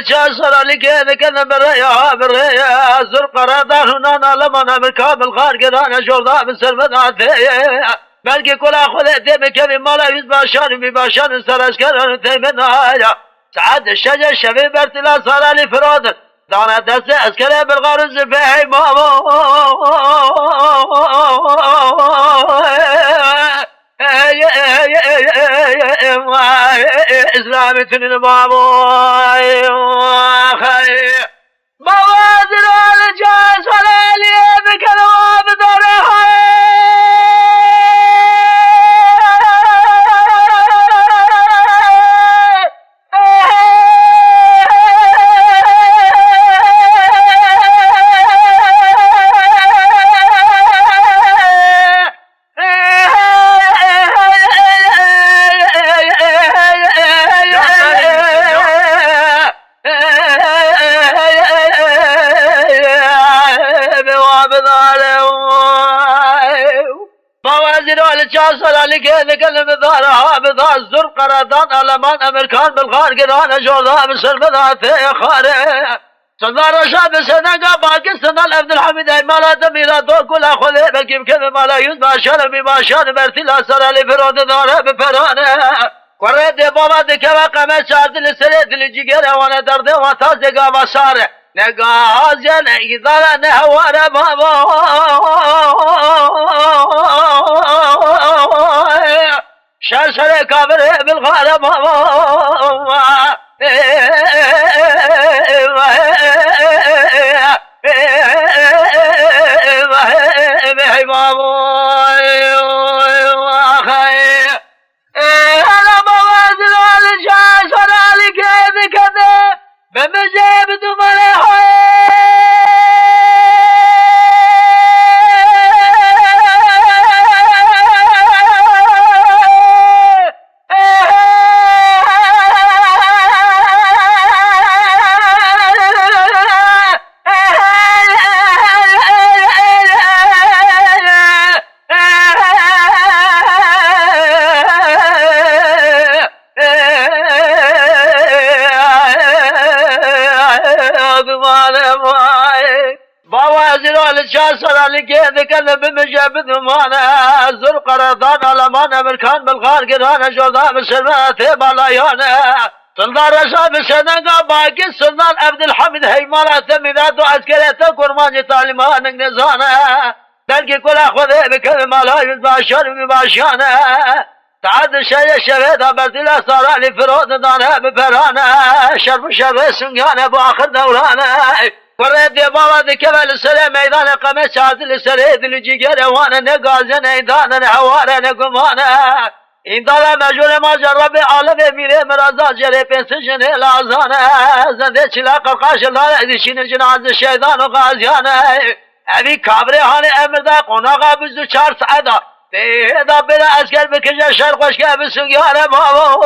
چه سرالی که نکنه بریا زرق ردان هنانا لمن مرکاب الخارقران شرطا بسلمناته بلکه کلا خودت بکمی مالا yüz başan bir başan saraskarın temenaya سعد الشجر شبه برتلا سرالی فرادر دانا دست اسکره بالغارز به ماما اسلامی تنین بابا موازن آل جاس ولیه بکنوا بداره سرالی که نکل بدارها بدار زر قرادان علمان امریکان بالخارقران جوزا بسلمنات خاره صدار رشا بسنگا پاکستان عبدالحمید ایمالات میرادو کلا خوله بلکیم که مالا yüz başan bir başan برتلا سرالی فرود داره بپرانه قره دی بابا دی که وقمه چارد لسره دل جگر وانه درده و تازگا بساره نگاه زن ایداره نهواره بابا شرشر كابر بالغالب انا موازن الجاسر علي كيف كذا بمجيب دمره سرالی که نکل بمجب دمانه زر قرادان علمان امریکان بالخارقران جوزا بسلمنات بالایانه سلطان رشا بسنگا باقی سلطان عبدالحمید حیمالات میراد و عسکریت کرمان طالبان نزانه بلکه کلا خوده بکم مالا yüz başan bir başanه سعد الشجر شبه برتلا سرالی فرود دانه بپرانه شرف شبه سنگانه با آخر دورانه قره دی بابا دی که ول سره میدان قمه چازل سره دل جگر وانه نه گازه نه ایدان نه هواره نه گمانه این دالا مجور ما جرب عالم میره مرازا جره پنسجن لازانه زنده چلا قرقاش لاره دیشین جناز شیطان و غازیانه اوی کابره هانه امرده قناقا بزدو 4 ساعته ده دا بره اسکر بکشه شرقش که بسنگیانه بابا